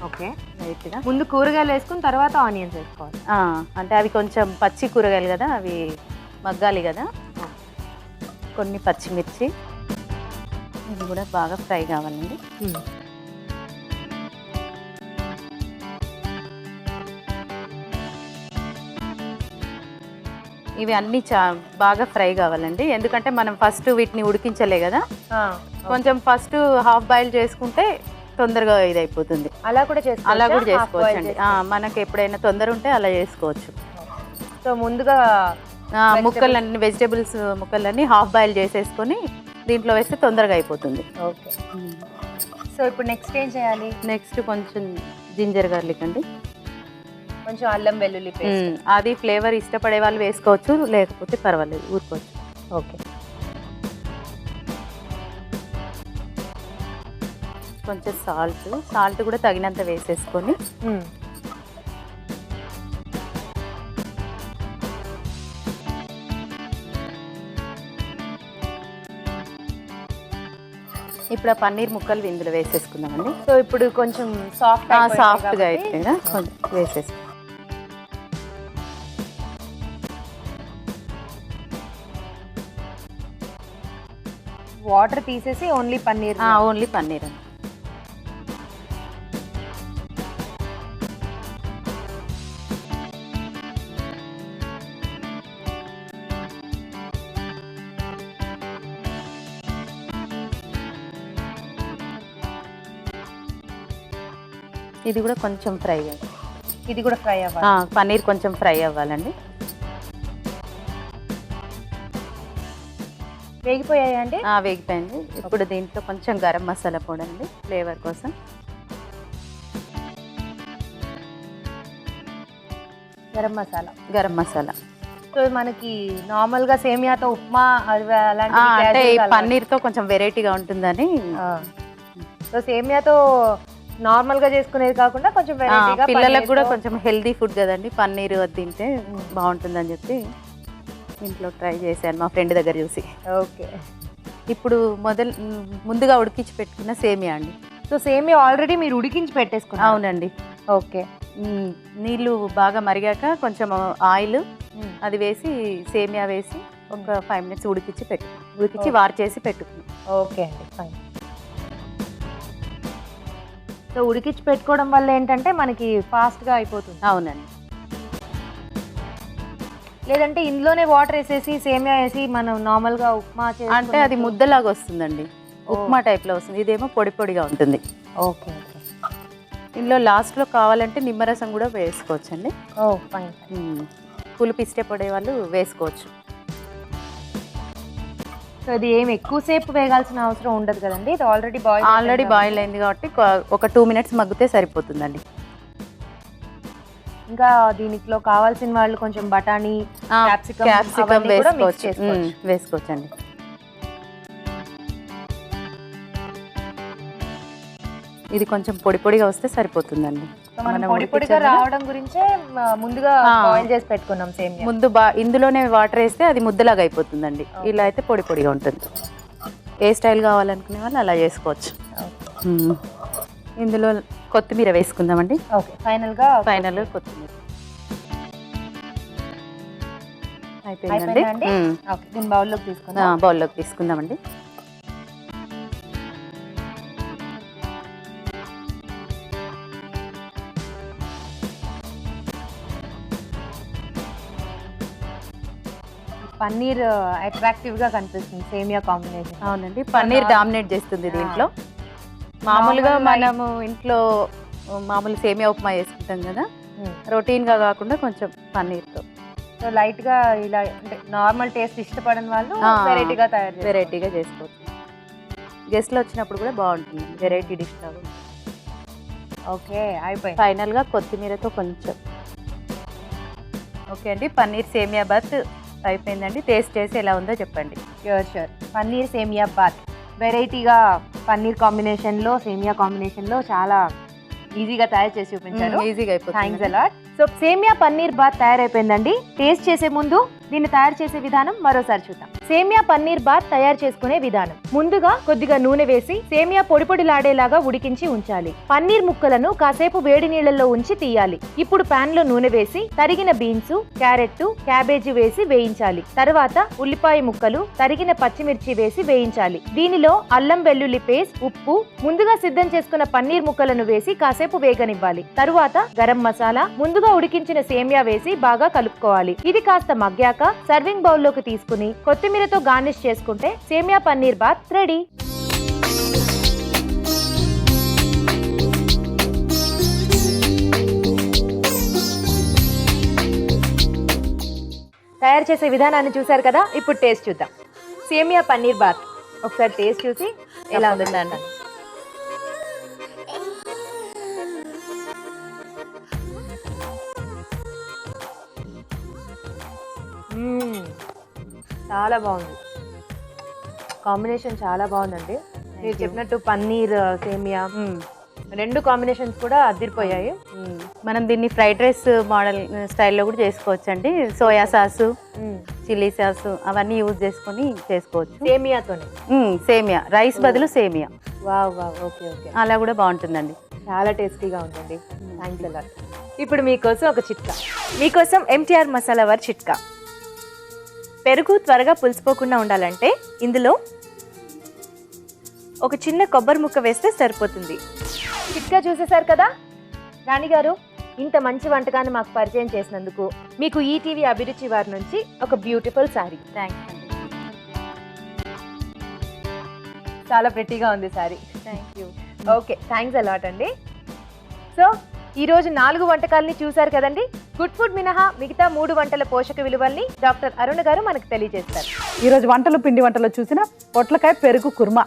ఓకే, లైట్గా. ముందు కూరగాయలు వేసుకుని తర్వాత ఆనియన్స్ వేసుకోవాలి. అంటే అవి కొంచెం పచ్చి కూరగాయలు కదా, అవి మగ్గాలి కదా. కొన్ని పచ్చిమిర్చి, ఇవి కూడా బాగా ఫ్రై కావాలండి. ఇవి అన్నీ బాగా ఫ్రై కావాలండి. ఎందుకంటే మనం ఫస్ట్ వీటిని ఉడికించలే కదా, కొంచెం ఫస్ట్ హాఫ్ బాయిల్ చేసుకుంటే తొందరగా ఇది అయిపోతుంది. అలా కూడా చేసుకోవచ్చు అండి. మనకి ఎప్పుడైనా తొందర ఉంటే అలా చేసుకోవచ్చు. సో ముందుగా ముక్కలన్నీ, వెజిటేబుల్స్ ముక్కలన్నీ హాఫ్ బాయిల్ చేసేసుకొని దీంట్లో వేస్తే తొందరగా అయిపోతుంది. ఓకే, సో ఇప్పుడు నెక్స్ట్ ఏం చేయాలి? నెక్స్ట్ కొంచెం జింజర్ గార్లిక్ అండి, కొంచెం అల్లం వెల్లుల్లి పేస్ట్. అది ఫ్లేవర్ ఇష్టపడే వాళ్ళు వేసుకోవచ్చు, లేకపోతే పర్వాలేదు, ఊరుకోవచ్చు. ఓకే, కొంచెం సాల్ట్ కూడా తగినంత వేసేసుకొని ఇప్పుడు ఆ పన్నీర్ ముక్కలు ఇందులో వేసేసుకుందామండి. సో ఇప్పుడు కొంచెం సాఫ్ట్గా అయితే కొంచెం వేసేసి వాటర్ తీసేసి ఓన్లీ పన్నీర్ అండి. ఇది కూడా కొంచెం ఫ్రై అవ్వాలి. పన్నీర్ కొంచెం ఫ్రై అవ్వాలండి. వేగిపోయాయా అండి? వేగిపోయింది. ఇప్పుడు దీంట్లో కొంచెం గరం మసాలా పొడి అండి ఫ్లేవర్ కోసం. గరం మసాలా. గరం మసాలా సో మనకి నార్మల్ గా సేమియాతో ఉప్మా అంటే పన్నీర్తో కొంచెం వెరైటీగా ఉంటుందని. సో సేమియాతో నార్మల్ గా చేసుకునేది కాకుండా కొంచెం వెరైటీగా పిల్లలకు కూడా కొంచెం హెల్దీ ఫుడ్ కదండి, పన్నీర్ అది తింటే బాగుంటుందని చెప్పి ఇంట్లో ట్రై చేశాను మా ఫ్రెండ్ దగ్గర చూసి. ఓకే. ఇప్పుడు ముందుగా ఉడికించి పెట్టుకున్న సేమియా అండి. సో సేమియా ఆల్రెడీ మీరు ఉడికించి పెట్టేసుకున్నారు? అవునండి. ఓకే. నీళ్ళు బాగా మరిగాక కొంచెం ఆయిల్ అది వేసి సేమియా వేసి ఒక 5 minutes ఉడికించి వార్ చేసి పెట్టుకున్నాం. ఓకే అండి, ఫైన్. సో ఉడికించి పెట్టుకోవడం వల్ల ఏంటంటే మనకి ఫాస్ట్గా అయిపోతుంది. అవునండి. లేదంటే ఇందులోనే వాటర్ వేసేసి సేమియా వేసి మనం నార్మల్గా ఉప్మా అంటే అది ముద్దలాగా వస్తుందండి, ఉప్మా టైప్లో వస్తుంది. ఇదేమో పొడి పొడిగా ఉంటుంది. ఓకే. ఇందులో లాస్ట్లో కావాలంటే నిమ్మరసం కూడా వేసుకోవచ్చండి. ఫైన్. పులుపు ఇష్టపడే వాళ్ళు వేసుకోవచ్చు. సో ఇది ఏమి ఎక్కువసేపు వేగాల్సిన అవసరం ఉండదు కదండి, ఇది ఆల్రెడీ బాయిల్ అయింది కాబట్టి ఒక 2 minutes మగ్గితే సరిపోతుందండి. ఇంకా దీనిలో కావాల్సిన వాళ్ళు కొంచెం బఠానీ, క్యాప్సికమ్ వేసుకోవచ్చండి. ఇది కొంచెం పొడి పొడిగా వస్తే సరిపోతుందండి. పొడి పొడిగా రావడం గురించే ముందుగా బాయిల్ చేసి పెట్టుకున్నాం సేమియా. ముందు ఇందులోనే వాటర్ వేస్తే అది ముద్దలాగా అయిపోతుందండి. ఇలా అయితే పొడి పొడిగా ఉంటుంది. ఏ స్టైల్ కావాలనుకునే వాళ్ళు అలా చేసుకోవచ్చు. ఇందులో కొత్తిమీర వేసుకుందామండి. ఓకే. ఫైనల్ కొత్తిమీర అయిపోయిందండి. ఓకే, దీన్ని బౌల్లోకి తీసుకుందామండి. పన్నీర్ అట్రాక్టివ్ గా కనిపిస్తుంది సేమియా కాంబినేషన్. అవునండి, పన్నీర్ డామినేట్ చేస్తుంది దీంట్లో. మామూలుగా మనము ఇంట్లో మామూలు సేమియా ఉప్మా చేసుకుంటాం కదా, రొటీన్ గా కాకుండా కొంచెం పన్నీర్తో. సో లైట్ గా ఇలా అంటే నార్మల్ టేస్ట్ ఇష్టపడని వాళ్ళు వెరైటీగా చేసుకోవచ్చు. గెస్ట్లు వచ్చినప్పుడు కూడా బాగుంటుంది, వెరైటీ డిష్ లాగా. ఓకే, అయిపోయింది. ఫైనల్ గా కొత్తిమీరతో కొంచెం. ఓకే అండి, పన్నీర్ సేమియా బాత్ అయిపోయిందండి. టేస్ట్ చేసి ఎలా ఉందో చెప్పండి. షూర్. పన్నీర్ సేమియా బాత్ వెరైటీగా పన్నీర్ కాంబినేషన్లో సేమియా కాంబినేషన్లో చాలా ఈజీగా తయారు చేసి చూపించారు. ఈజీగా అయిపోతుంది. Thanks a lot. సో సేమియా పన్నీర్ బాత్ తయారైపోయిందండి. టేస్ట్ చేసే ముందు దీన్ని తయారు చేసే విధానం మరోసారి చూద్దాం. సేమియా పన్నీర్ బాత్ తయారు చేసుకునే విధానం. ముందుగా కొద్దిగా నూనె వేసి సేమియా పొడి పొడిలాడేలాగా ఉడికించి ఉంచాలి. పన్నీర్ ముక్కలను కాసేపు వేడి నీళ్లలో ఉంచి తీయాలి. ఇప్పుడు పాన్ లో నూనె వేసి తరిగిన బీన్స్, క్యారెట్, క్యాబేజీ వేసి వేయించాలి. తర్వాత ఉల్లిపాయ ముక్కలు, తరిగిన పచ్చిమిర్చి వేసి వేయించాలి. దీనిలో అల్లం వెల్లుల్లి పేస్ట్, ఉప్పు, ముందుగా సిద్ధం చేసుకున్న పన్నీర్ ముక్కలను వేసి కాసేపు వేగనివ్వాలి. తరువాత గరం మసాలా, ముందుగా ఉడికించిన సేమియా వేసి బాగా కలుపుకోవాలి. ఇది కాస్త మగ్గాక సర్వింగ్ బౌల్ లోకి తీసుకుని కొత్తిమీరతో గార్నిష్ చేసుకుంటే సేమియా పన్నీర్ బాత్ రెడీ. తయారు చేసే విధానాన్ని చూసారు కదా, ఇప్పుడు టేస్ట్ చూద్దాం. సేమియా పన్నీర్ బాత్ ఒకసారి టేస్ట్ చూసి ఎలా ఉందండి. చాలా బాగుంది, కాంబినేషన్ చాలా బాగుందండి. మీరు చెప్పినట్టు పన్నీర్ సేమియా రెండు కాంబినేషన్స్ కూడా అదిరిపోయాయి. మనం దీన్ని ఫ్రైడ్ రైస్ మోడల్ స్టైల్లో కూడా చేసుకోవచ్చు అండి. సోయా సాసు, చిల్లీ సాసు అవన్నీ యూజ్ చేసుకొని చేసుకోవచ్చు. సేమియాతోనే సేమియా రైస్ బదులు సేమియా. వావ్ వావ్, ఓకే ఓకే, అలా కూడా బాగుంటుందండి. చాలా టేస్టీగా ఉంటుంది. థ్యాంక్స్ అలా. ఇప్పుడు మీకోసం ఒక చిట్కా. మీకోసం ఎంటీఆర్ మసాలా వారి చిట్కా. పెరుగు త్వరగా పులిసిపోకుండా ఉండాలంటే ఇందులో ఒక చిన్న కొబ్బరి ముక్క వేస్తే సరిపోతుంది. చిట్కా చూసేశారు కదా. రాణి గారు, ఇంత మంచి వంటకాన్ని మాకు పరిచయం చేసినందుకు మీకు ఈటీవీ అభిరుచి వారి నుంచి ఒక బ్యూటిఫుల్ సారీ. థ్యాంక్స్ అండి. చాలా ప్రెట్టీగా ఉంది sorry. Thank you. Okay, thanks a lot అండి. సో ఈరోజు 4 వంటకాలని చూసారు కదండి. గుడ్ ఫుడ్ మినహా మిగతా 3 వంటల పోషక విలువల్ని డాక్టర్ అరుణ గారు మనకు తెలియజేస్తారు. ఈరోజు పిండి వంటలు చూసిన పొట్లకాయ పెరుగు కుర్మా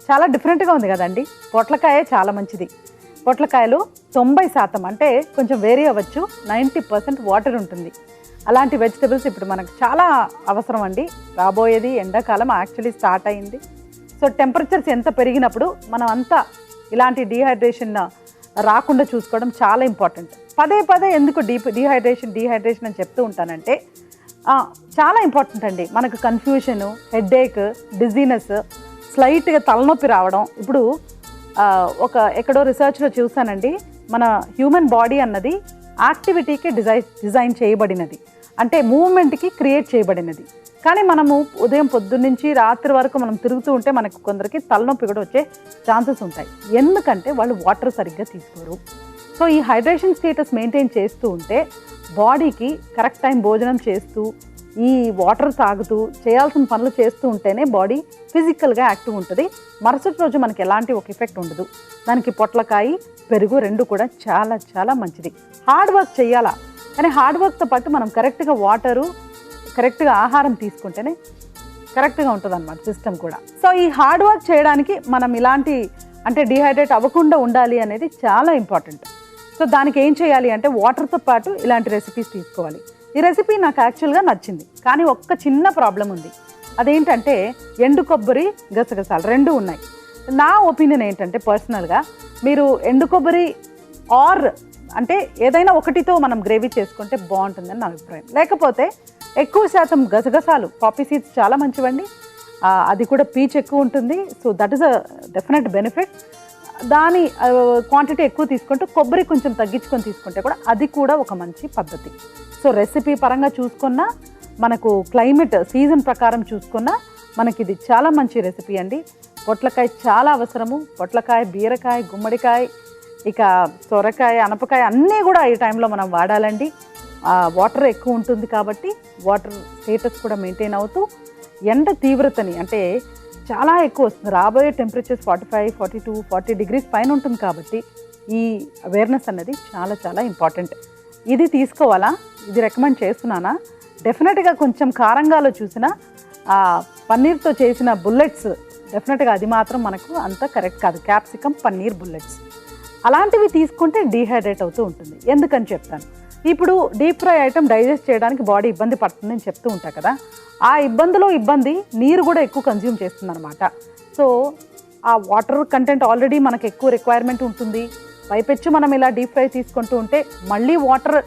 చాలా డిఫరెంట్గా ఉంది కదండి. పొట్లకాయ చాలా మంచిది. పొట్లకాయలు 90% అంటే కొంచెం వేరీ అవ్వచ్చు, 90% వాటర్ ఉంటుంది. అలాంటి వెజిటబుల్స్ ఇప్పుడు మనకు చాలా అవసరం అండి. రాబోయేది ఎండాకాలం యాక్చువల్లీ స్టార్ట్ అయింది. సో టెంపరేచర్స్ ఎంత పెరిగినప్పుడు మనం అంతా ఇలాంటి డీహైడ్రేషన్ రాకుండా చూసుకోవడం చాలా ఇంపార్టెంట్. పదే ఎందుకు డీహైడ్రేషన్ అని చెప్తూ ఉంటానంటే చాలా ఇంపార్టెంట్ అండి. మనకు కన్ఫ్యూషను, హెడ్ఏక్, డిజీనెస్, స్లైట్గా తలనొప్పి రావడం. ఇప్పుడు ఎక్కడో రీసెర్చ్లో చూసానండి, మన హ్యూమన్ బాడీ అన్నది యాక్టివిటీకి డిజైన్ చేయబడినది, అంటే మూవ్మెంట్కి క్రియేట్ చేయబడినది. కానీ మనము ఉదయం పొద్దున్నుంచి రాత్రి వరకు మనం తిరుగుతూ ఉంటే మనకు కొందరికి తలనొప్పి కూడా వచ్చే ఛాన్సెస్ ఉంటాయి. ఎందుకంటే వాళ్ళు వాటర్ సరిగ్గా తీసుకోరు. సో ఈ హైడ్రేషన్ స్టేటస్ మెయింటైన్ చేస్తూ ఉంటే బాడీకి కరెక్ట్ టైం భోజనం చేస్తూ ఈ వాటర్ తాగుతూ చేయాల్సిన పనులు చేస్తూ ఉంటేనే బాడీ ఫిజికల్గా యాక్టివ్ ఉంటుంది. మరుసటి రోజు మనకి ఎలాంటి ఒక ఎఫెక్ట్ ఉండదు. దానికి పొట్లకాయ పెరుగు 2 కూడా చాలా చాలా మంచిది. హార్డ్ వర్క్ చేయాలా, కానీ హార్డ్ వర్క్తో పాటు మనం కరెక్ట్గా వాటరు, కరెక్ట్గా ఆహారం తీసుకుంటేనే కరెక్ట్గా ఉంటుంది అన్నమాట సిస్టమ్ కూడా. సో ఈ హార్డ్ వర్క్ చేయడానికి మనం ఇలాంటి అంటే డీహైడ్రేట్ అవ్వకుండా ఉండాలి అనేది చాలా ఇంపార్టెంట్. సో దానికి ఏం చేయాలి అంటే వాటర్తో పాటు ఇలాంటి రెసిపీస్ తీసుకోవాలి. ఈ రెసిపీ నాకు యాక్చువల్గా నచ్చింది, కానీ ఒక్క చిన్న ప్రాబ్లం ఉంది. అదేంటంటే ఎండు కొబ్బరి, గసగసాలు 2 ఉన్నాయి. నా ఒపీనియన్ ఏంటంటే పర్సనల్గా మీరు ఎండు కొబ్బరి అంటే ఏదైనా ఒకటితో మనం గ్రేవీ చేసుకుంటే బాగుంటుందని నా అభిప్రాయం. లేకపోతే ఎక్కువ శాతం గసగసాలు, పాపీ సీడ్స్ చాలా మంచివండి. అది కూడా పీచ్ ఎక్కువ ఉంటుంది. So that is a definite benefit. దాని క్వాంటిటీ ఎక్కువ తీసుకుంటూ కొబ్బరి కొంచెం తగ్గించుకొని తీసుకుంటే కూడా అది కూడా ఒక మంచి పద్ధతి. సో రెసిపీ పరంగా చూసుకున్నా, మనకు క్లైమేట్ సీజన్ ప్రకారం చూసుకున్నా మనకి ఇది చాలా మంచి రెసిపీ అండి. పొట్లకాయ చాలా అవసరము. పొట్లకాయ, బీరకాయ, గుమ్మడికాయ, ఇక సొరకాయ, అనపకాయ అన్నీ కూడా ఈ టైంలో మనం వాడాలండి. వాటర్ ఎక్కువ ఉంటుంది కాబట్టి వాటర్ స్టేటస్ కూడా మెయింటైన్ అవుతూ ఎండ తీవ్రతని అంటే చాలా ఎక్కువ వస్తుంది. రాబోయే టెంపరేచర్స్ 45, 42, 40 డిగ్రీస్ పైన ఉంటుంది కాబట్టి ఈ అవేర్నెస్ అన్నది చాలా చాలా ఇంపార్టెంట్. ఇది తీసుకోవాలా, ఇది రికమెండ్ చేస్తున్నానా? డెఫినెట్గా కొంచెం కారంగాలో చూసిన పన్నీర్తో చేసిన బుల్లెట్స్, డెఫినెట్గా అది మాత్రం మనకు అంత కరెక్ట్ కాదు. క్యాప్సికమ్ పన్నీర్ బుల్లెట్స్ అలాంటివి తీసుకుంటే డీహైడ్రేట్ అవుతూ ఉంటుంది. ఎందుకని చెప్తాను. ఇప్పుడు డీప్ ఫ్రై ఐటమ్ డైజెస్ట్ చేయడానికి బాడీ ఇబ్బంది పడుతుందని చెప్తూ ఉంటా కదా, ఆ ఇబ్బంది నీరు కూడా ఎక్కువ కన్జ్యూమ్ చేస్తుంది అనమాట. సో ఆ వాటర్ కంటెంట్ ఆల్రెడీ మనకు ఎక్కువ రిక్వైర్మెంట్ ఉంటుంది. పైపెచ్చు మనం ఇలా డీప్ ఫ్రై తీసుకుంటూ ఉంటే మళ్ళీ వాటర్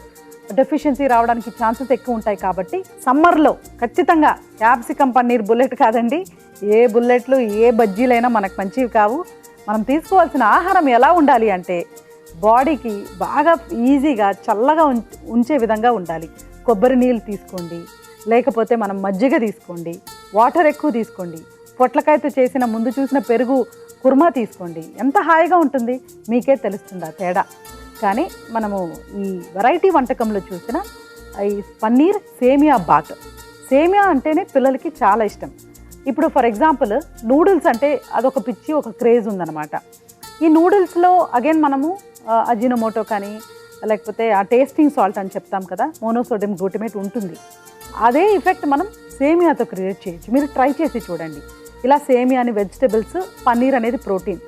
డెఫిషియన్సీ రావడానికి ఛాన్సెస్ ఎక్కువ ఉంటాయి. కాబట్టి సమ్మర్లో ఖచ్చితంగా క్యాప్సికమ్ పన్నీర్ బుల్లెట్ కాదండి, ఏ బుల్లెట్లు ఏ బజ్జీలైనా మనకు మంచివి కావు. మనం తీసుకోవాల్సిన ఆహారం ఎలా ఉండాలి అంటే బాడీకి బాగా ఈజీగా చల్లగా ఉంచే విధంగా ఉండాలి. కొబ్బరి నీళ్ళు తీసుకోండి, లేకపోతే మనం మజ్జిగ తీసుకోండి, వాటర్ ఎక్కువ తీసుకోండి, పొట్లకాయతో చేసిన ముందు చూసిన పెరుగు కుర్మా తీసుకోండి. ఎంత హాయిగా ఉంటుంది మీకే తెలుస్తుంది ఆ తేడా. కానీ మనము ఈ వెరైటీ వంటకంలో చూసిన ఈ పన్నీర్ సేమియా బాత్, సేమియా అంటేనే పిల్లలకి చాలా ఇష్టం. ఇప్పుడు ఫర్ ఎగ్జాంపుల్ నూడిల్స్ అంటే అదొక పిచ్చి, ఒక క్రేజ్ ఉందన్నమాట. ఈ నూడిల్స్లో అగైన్ మనము అజినోమోటో కానీ లేకపోతే ఆ టేస్టింగ్ సాల్ట్ అని చెప్తాం కదా, మోనోసోడియం గ్లూటమేట్ ఉంటుంది. అదే ఎఫెక్ట్ మనం సేమియాతో క్రియేట్ చేయొచ్చు. మీరు ట్రై చేసి చూడండి. ఇలా సేమియాని, వెజిటబుల్స్, పన్నీర్ అనేది ప్రోటీన్,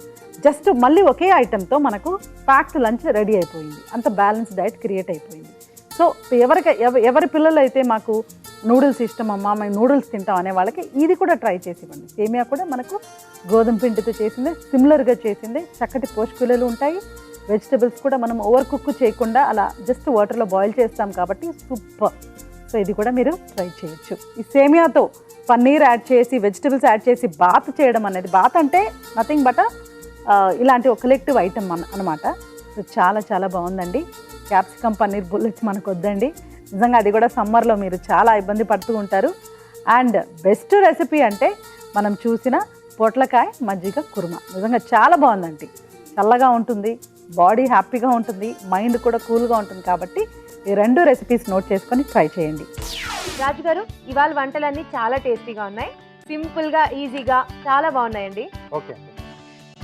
జస్ట్ మళ్ళీ ఒకే ఐటెంతో మనకు ప్యాక్డ్ లంచ్ రెడీ అయిపోయింది. అంత బ్యాలెన్స్ డైట్ క్రియేట్ అయిపోయింది. సో ఎవరి పిల్లలు అయితే మాకు నూడిల్స్ ఇష్టం అమ్మా, మేము నూడిల్స్ తింటాం అనే వాళ్ళకి ఇది కూడా ట్రై చేసి ఇవ్వండి. సేమియా కూడా మనకు గోధుమ పిండితో చేసిందే, సిమిలర్గా చేసిందే, చక్కటి పోషక విలువలు ఉంటాయి. వెజిటబుల్స్ కూడా మనం ఓవర్ కుక్ చేయకుండా అలా జస్ట్ వాటర్లో బాయిల్ చేస్తాం కాబట్టి సూపర్. సో ఇది కూడా మీరు ట్రై చేయొచ్చు. ఈ సేమియాతో పన్నీర్ యాడ్ చేసి, వెజిటబుల్స్ యాడ్ చేసి బాత్ చేయడం అనేది, బాత్ అంటే నథింగ్ బట్ ఇలాంటి ఒక కలెక్టివ్ ఐటమ్ అనమాట. సో చాలా చాలా బాగుందండి. క్యాప్సికమ్ పన్నీర్ బుల్లెట్స్ మనకు వద్దండి, నిజంగా అది కూడా సమ్మర్లో మీరు చాలా ఇబ్బంది పడుతూ ఉంటారు. అండ్ బెస్ట్ రెసిపీ అంటే మనం చూసిన పొట్లకాయ మజ్జిగ కుర్మా నిజంగా చాలా బాగుందండి. చల్లగా ఉంటుంది, బాడీ హ్యాపీగా ఉంటుంది, మైండ్ కూడా కూల్గా ఉంటుంది. కాబట్టి ఈ 2 రెసిపీస్ నోట్ చేసుకొని ట్రై చేయండి. రాజు గారు, ఇవాళ వంటలన్నీ చాలా టేస్టీగా ఉన్నాయి, సింపుల్గా, ఈజీగా చాలా బాగున్నాయండి. ఓకే.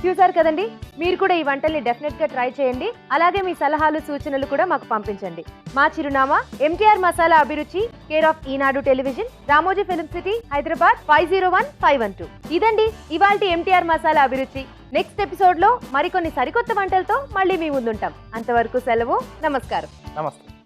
చూసారు కదండి, మీరు కూడా ఈ వంటల్ని డెఫినెట్ గా ట్రై చేయండి. అలాగే మీ సలహాలు సూచనలు కూడా మాకు పంపించండి. మా చిరునామా MTR మసాలా అభిరుచి, care of Eenadu television, Ramoji film city, Hyderabad 501512. ఇదండి ఇవాల్టి MTR మసాలా అభిరుచి. నెక్స్ట్ ఎపిసోడ్ లో మరికొన్ని సరికొత్త వంటలతో మళ్ళీ మీ ముందుంటాం. అంతవరకు సెలవు, నమస్కారం. నమస్తే.